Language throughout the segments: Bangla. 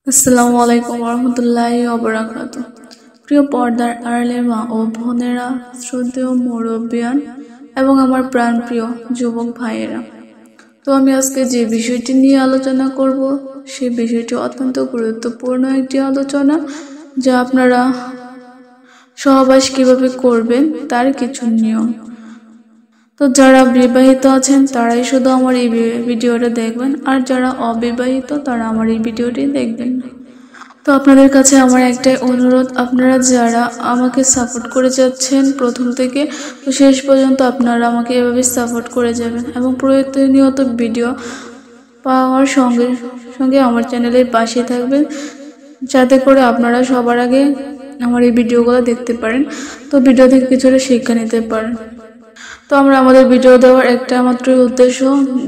আসসালামু আলাইকুম ওয়া বারাকাতুহু। প্রিয় পর্দার আড়ালের মা ও বোনেরা, শ্রদ্ধেয় মুরব্বিয়ান এবং আমার প্রাণপ্রিয় যুবক ভাইয়েরা, তো আমি আজকে যে বিষয়টি নিয়ে আলোচনা করব সেই বিষয়টি অত্যন্ত গুরুত্বপূর্ণ একটি আলোচনা, যা আপনারা সহবাস কিভাবে করবেন তার কিছু নিয়ম। তো যারা বিবাহিত আছেন তারাই শুধু আমার এই ভিডিওটা দেখবেন, আর যারা অবিবাহিত তারা আমার এই ভিডিওটি দেখবেন না। তো আপনাদের কাছে আমার একটাই অনুরোধ, আপনারা যারা আমাকে সাপোর্ট করে যাচ্ছেন প্রথম থেকে তো শেষ পর্যন্ত আপনারা আমাকে এভাবে সাপোর্ট করে যাবেন এবং প্রতিনিয়ত ভিডিও পাওয়ার সঙ্গে সঙ্গে আমার চ্যানেলের পাশে থাকবেন, যাতে করে আপনারা সবার আগে আমার এই ভিডিওগুলো দেখতে পারেন, তো ভিডিও থেকে কিছুটা শিক্ষা নিতে পারেন। তো আমাদের ভিডিও দেওয়ার একটা মাত্র উদ্দেশ্য,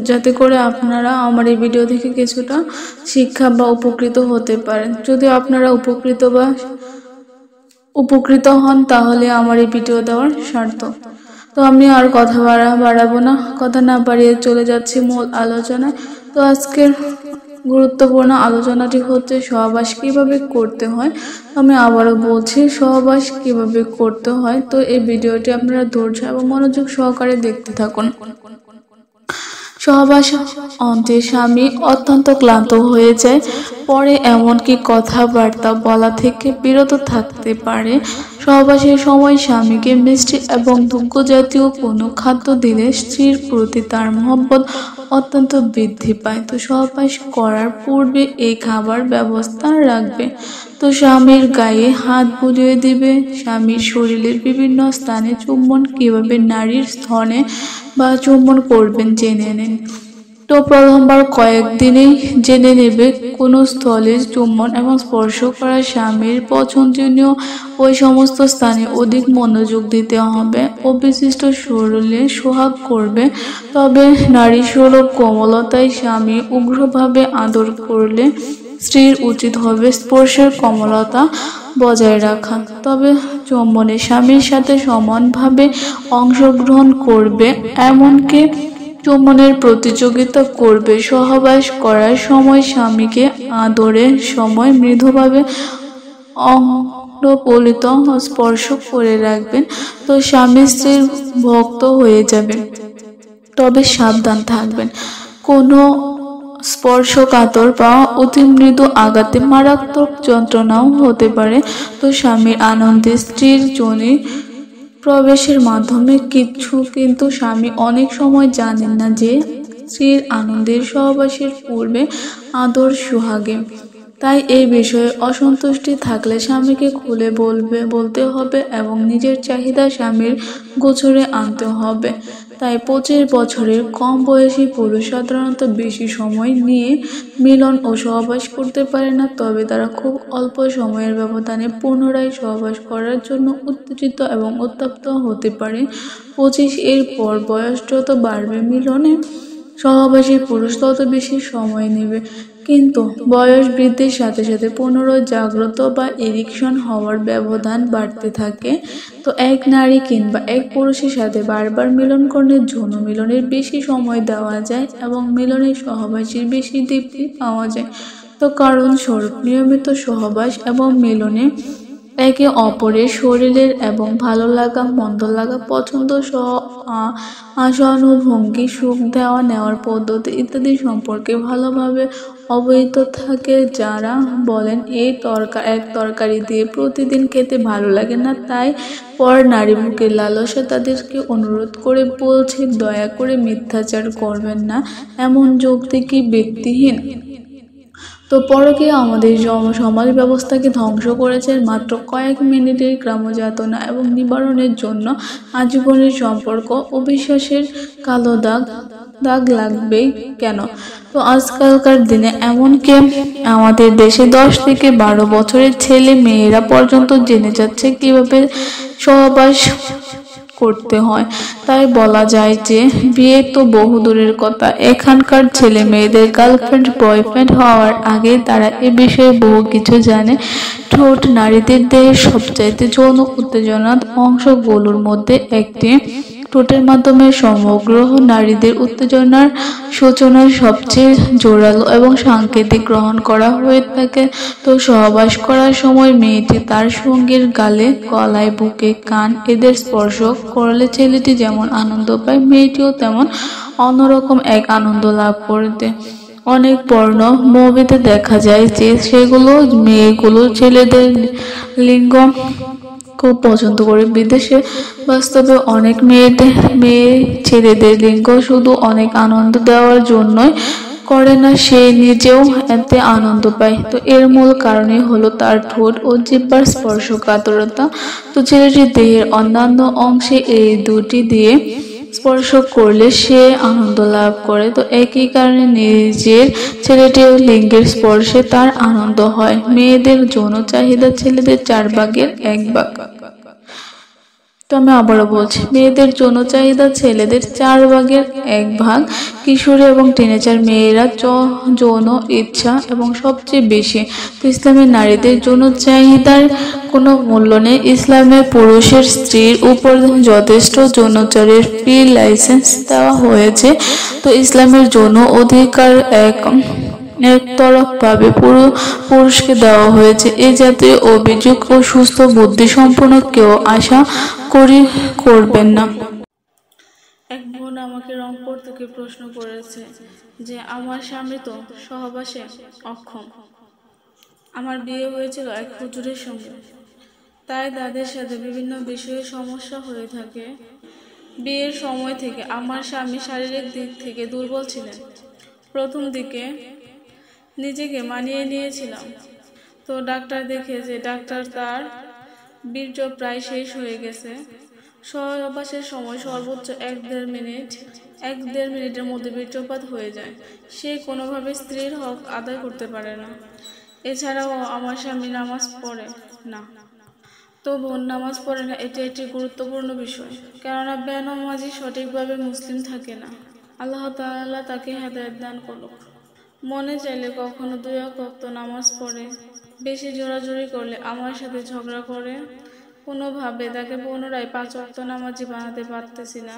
যাতে করে আপনারা আমার এই ভিডিও থেকে কিছুটা শিক্ষা বা উপকৃত হতে পারেন। যদি আপনারা উপকৃত হন তাহলে আমার এই ভিডিও দেওয়ার সার্থক। তো আমি আর কথা বাড়াবো না, কথা না বাড়িয়ে চলে যাচ্ছি মূল আলোচনায়। তো আজকের গুরুত্বপূর্ণ আলোচনাটি হচ্ছে সহবাস কিভাবে করতে হয়। আমি আবারও বলছি, সহবাস কিভাবে করতে হয়। তো এই ভিডিওটি আপনারা ধৈর্য এবং মনোযোগ সহকারে দেখতে থাকুন। সহবাস অন্তে স্বামী অত্যন্ত ক্লান্ত হয়ে যায়, পরে এমনকি কথাবার্তা বলা থেকে বিরত থাকতে পারে। সহবাসের সময় স্বামীকে মিষ্টি এবং দুগ্ধ জাতীয় কোনো খাদ্য দিলে স্ত্রীর প্রতি তার মহব্বত অত্যন্ত বৃদ্ধি পায়। তো সহবাস করার পূর্বে এই খাবার ব্যবস্থা রাখবে। তো স্বামীর গায়ে হাত বুলিয়ে দিবে। স্বামীর শরীরের বিভিন্ন স্থানে চুম্বন কিভাবে নারীর স্তনে বা চুম্বন করবেন জেনে নেন। তো প্রথমবার কয়েকদিনেই জেনে নেবে কোন স্থলে চুম্বন এবং স্পর্শ করা স্বামীর পছন্দনীয় ওই সমস্ত স্থানে অধিক মনোযোগ দিতে হবে ও বিশিষ্ট শরীরে সোহাগ করবে। তবে নারী সুলভ কোমলতায় স্বামী উগ্রভাবে আদর করলে স্ত্রীর উচিত হবে স্পর্শের কোমলতা বজায় রাখা। তবে চুম্বনে স্বামীর সাথে সমানভাবে অংশগ্রহণ করবে, এমনকি চুম্বনের প্রতিযোগিতা করবে। সহবাস করার সময় স্বামীকে আদরের সময় মৃদুভাবে অঙ্গপলিত স্পর্শ করে রাখবেন। তো স্বামী স্ত্রীর ভক্ত হয়ে যাবে। তবে সাবধান থাকবেন, কোনো স্পর্শকাতর বা অতি মৃদু আঘাতে মারাত্মক যন্ত্রণাও হতে পারে। তো স্বামীর আনন্দে স্ত্রীর যোনি প্রবেশের মাধ্যমে কিন্তু স্বামী অনেক সময় জানেন না যে স্ত্রীর আনন্দের সহবাসের পূর্বে আদর সোহাগে। তাই এই বিষয়ে অসন্তুষ্টি থাকলে স্বামীকে খুলে বলতে হবে এবং নিজের চাহিদা স্বামীর গোচরে আনতে হবে। তাই 25 বছরের কম বয়সী পুরুষ সাধারণত বেশি সময় নিয়ে মিলন ও সহবাস করতে পারে না, তবে তারা খুব অল্প সময়ের ব্যবধানে পুনরায় সহবাস করার জন্য উত্তেজিত এবং উত্তপ্ত হতে পারে। 25 এর পর বয়স যত বাড়বে মিলনে সহবাসী পুরুষ তত বেশি সময় নেবে, কিন্তু বয়স বৃদ্ধির সাথে সাথে পুনরায় জাগ্রত বা ইরেকশন হওয়ার ব্যবধান বাড়তে থাকে। তো এক নারী কিংবা এক পুরুষের সাথে বারবার মিলন করলে যৌন মিলনের বেশি সময় দেওয়া যায় এবং মিলনের সহবাসীর বেশি তৃপ্তি পাওয়া যায়। তো কারণ স্বরূপ নিয়মিত সহবাস এবং মিলনে একে অপরের শরীরের এবং ভালো লাগা মন্দ লাগা পছন্দ সহানুভঙ্গি সুখ দেওয়া নেওয়ার পদ্ধতি ইত্যাদি সম্পর্কে ভালোভাবে অবহিত থাকে। যারা বলেন এক তরকারি দিয়ে প্রতিদিন খেতে ভালো লাগে না, তাই পর নারী মুখের লালসা তাদেরকে অনুরোধ করে বলছে, দয়া করে মিথ্যাচার করবেন না, এমন যুক্তি কি ব্যক্তিহীন? তো পরকীয়া আমাদের সমাজ ব্যবস্থাকে ধ্বংস করেছে। মাত্র কয়েক মিনিটের গ্রামযাতনা এবং নিবারণের জন্য আজীবনের সম্পর্ক অবিশ্বাসের কালো দাগ লাগবেই কেন? তো আজকালকার দিনে এমনকি আমাদের দেশে 10 থেকে 12 বছরের ছেলে মেয়েরা পর্যন্ত জেনে যাচ্ছে কিভাবে সহবাস করতে হয়। তাই বলা যায় যে বিয়ে তো বহু দূরের কথা, এখানকার ছেলে মেয়েদের গার্লফ্রেন্ড বয়ফ্রেন্ড হওয়ার আগে তারা এ বিষয়ে বহু কিছু জানে। ঠোঁট নারীদের দেহের সবচাইতে যৌন উত্তেজনার অংশগুলোর মধ্যে একটি। ঠোঁটের মাধ্যমে সমগ্র নারীদের উত্তেজনার সূচনার সবচেয়ে জোরালো এবং সাংকেতিক গ্রহণ করা হয়ে থাকে। তো সহবাস করার সময় মেয়েটি তার সঙ্গীর গালে, গলায়, বুকে, কান এদের স্পর্শ করলে ছেলেটি যেমন আনন্দ পায়, মেয়েটিও তেমন অন্যরকম এক আনন্দ লাভ করতে। অনেক পর্ন মুভিতে দেখা যায় যে সেগুলো মেয়েগুলো ছেলেদের লিঙ্গ খুব পছন্দ করে। বিদেশে বাস্তবে অনেক মেয়ে ছেলেদের লিঙ্গ শুধু অনেক আনন্দ দেওয়ার জন্যই করে না, সে নিজেও এতে আনন্দ পায়। তো এর মূল কারণই হলো তার ঠোঁট ও জিহ্বার স্পর্শকাতরতা। তো ছেলেটির দেহের অন্যান্য অংশে এই দুটি দিয়ে স্পর্শ করলে সে আনন্দ লাভ করে। তো একই কারণে নিজের ছেলেটির লিঙ্গের স্পর্শে তার আনন্দ হয়। মেয়েদের যৌন চাহিদা ছেলেদের 1/4 তো আমি আবারও বলছি, মেয়েদের যৌন চাহিদা ছেলেদের 1/4 কিশোরী এবং টিনেজার মেয়েরা যৌন ইচ্ছা এবং সবচেয়ে বেশি। তো ইসলামের নারীদের যৌন চাহিদার কোনো মূল্য নেই। ইসলামে পুরুষের স্ত্রীর উপর যথেষ্ট যৌনাচারের ফ্রি লাইসেন্স দেওয়া হয়েছে। তো ইসলামের যৌন অধিকার একতরফভাবে পুরুষকে দেওয়া হয়েছে। এই জাতীয় অভিযোগ ও সুস্থ বুদ্ধিসম্পন্ন কেউ আশা করি করবেন না। এক বোন আমাকে রংপুর থেকে প্রশ্ন করেছে যে আমার স্বামী তো সহবাসে অক্ষম, আমার বিয়ে হয়েছিল এক হুজুরের সঙ্গে, তাই তাদের সাথে বিভিন্ন বিষয়ে সমস্যা হয়ে থাকে। বিয়ের সময় থেকে আমার স্বামী শারীরিক দিক থেকে দুর্বল ছিলেন। প্রথম দিকে নিজেকে মানিয়ে নিয়েছিলাম। তো ডাক্তার দেখেছে, ডাক্তার তার বীর্য প্রায় শেষ হয়ে গেছে। সহবাসের সময় সর্বোচ্চ 1-1.5 মিনিটের মধ্যে বীর্যপাত হয়ে যায়। সে কোনোভাবে স্ত্রীর হক আদায় করতে পারে না। এছাড়াও আমার স্বামী নামাজ পড়ে না। তো বোন নামাজ পড়ে না, এটি একটি গুরুত্বপূর্ণ বিষয়, কেননা বেনামাজি সঠিকভাবে মুসলিম থাকে না। আল্লাহ তাআলা তাকে হেদায়েত দান করুক। মনে চাইলে কখনো 2 ওয়াক্ত নামাজ পড়ে, বেশি জোরাজুরি করলে আমার সাথে ঝগড়া করে। কোনোভাবে তাকে পুনরায় 5 ওয়াক্ত নামাজি বানাতে পারতেছি না।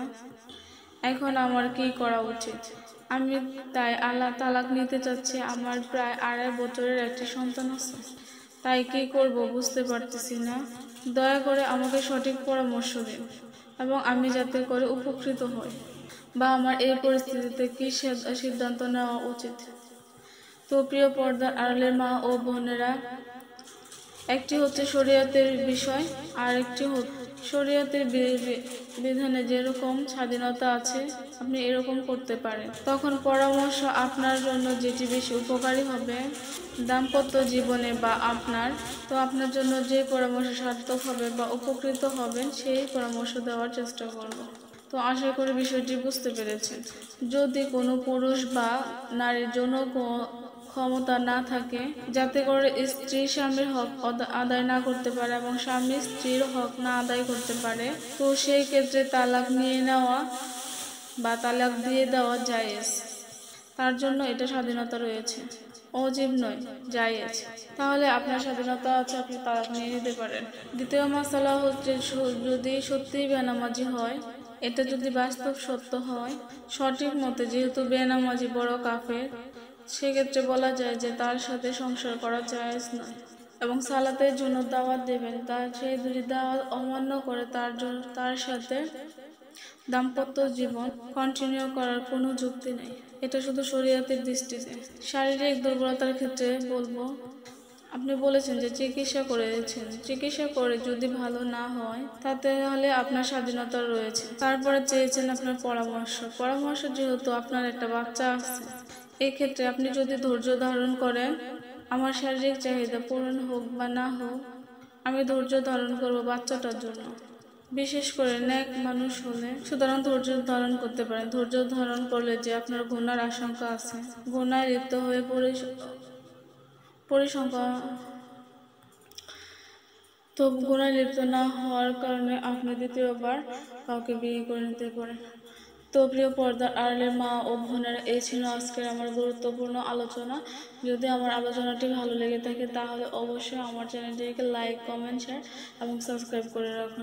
এখন আমার কি করা উচিত? আমি তাই তালাক নিতে চাচ্ছি। আমার প্রায় 2.5 বছরের একটি সন্তান আছে, তাই কি করব বুঝতে পারতেছি না। দয়া করে আমাকে সঠিক পরামর্শ দিন এবং আমি যাতে করে উপকৃত হই, বা আমার এই পরিস্থিতিতে কি সিদ্ধান্ত নেওয়া উচিত। তো প্রিয় পর্দার আড়ালের মা ও বোনেরা, একটি হচ্ছে শরীয়তের বিষয়, আর একটি শরীয়তের বিধানে যেরকম স্বাধীনতা আছে আপনি এরকম করতে পারেন। তখন পরামর্শ আপনার জন্য যেটি বেশি উপকারী হবে দাম্পত্য জীবনে বা আপনার জন্য যে পরামর্শ সার্থক হবে বা উপকৃত হবেন সেই পরামর্শ দেওয়ার চেষ্টা করব। তো আশা করি বিষয়টি বুঝতে পেরেছেন। যদি কোনো পুরুষ বা নারীর জন্য ক্ষমতা না থাকে যাতে করে স্ত্রী স্বামীর হক আদায় না করতে পারে এবং স্বামী স্ত্রীর হক না আদায় করতে পারে, তো সেই ক্ষেত্রে তালাক নিয়ে নেওয়া বা তালাক দিয়ে দেওয়া জায়েজ। তার জন্য এটা স্বাধীনতা রয়েছে, ওয়াজিব নয়, জায়েজ। তাহলে আপনার স্বাধীনতা আছে, আপনি তালাক নিয়ে নিতে পারেন। দ্বিতীয় মাসালা হচ্ছে, যদি সত্যিই বেনামাজি হয়, এটা যদি বাস্তব সত্য হয় সঠিক মতে, যেহেতু বেনামাজি বড় কাফের, সেক্ষেত্রে বলা যায় যে তার সাথে সংসার করা জায়েজ নয় এবং সালাতের জন্য দাওয়াত দেবেন। সেই যদি দাওয়াত অমান্য করে তার সাথে দাম্পত্য জীবন কন্টিনিউ করার কোনো যুক্তি নেই। এটা শুধু শরীয়তের দৃষ্টিতে। শারীরিক দুর্বলতার ক্ষেত্রে বলবো, আপনি বলেছেন যে চিকিৎসা করে যদি ভালো না হয় তাহলে আপনার স্বাধীনতা রয়েছে। তারপরে চেয়েছেন আপনার পরামর্শ যেহেতু আপনার একটা বাচ্চা আছে, এক্ষেত্রে আপনি যদি ধৈর্য ধারণ করেন, আমার শারীরিক চাহিদা পূরণ হোক বা না হোক, আমি ধৈর্য ধারণ করব বাচ্চাটার জন্য। বিশেষ করে নেক মানুষ হলে সুতরাং ধৈর্য ধারণ করতে পারেন। ধৈর্য ধারণ করলে যে আপনার গুনার আশঙ্কা আছে, গুনায় লিপ্ত হয়ে গুনায় লিপ্ত না হওয়ার কারণে আপনি দ্বিতীয়বার কাউকে বিয়ে করে নিতে পারেন। তো প্রিয় পর্দার আড়ালের মা ও বোনেরা, এই ছিল আজকের আমার গুরুত্বপূর্ণ আলোচনা। যদি আমার আলোচনাটি ভালো লেগে থাকে তাহলে অবশ্যই আমার চ্যানেলটিকে লাইক, কমেন্ট, শেয়ার এবং সাবস্ক্রাইব করে রাখুন।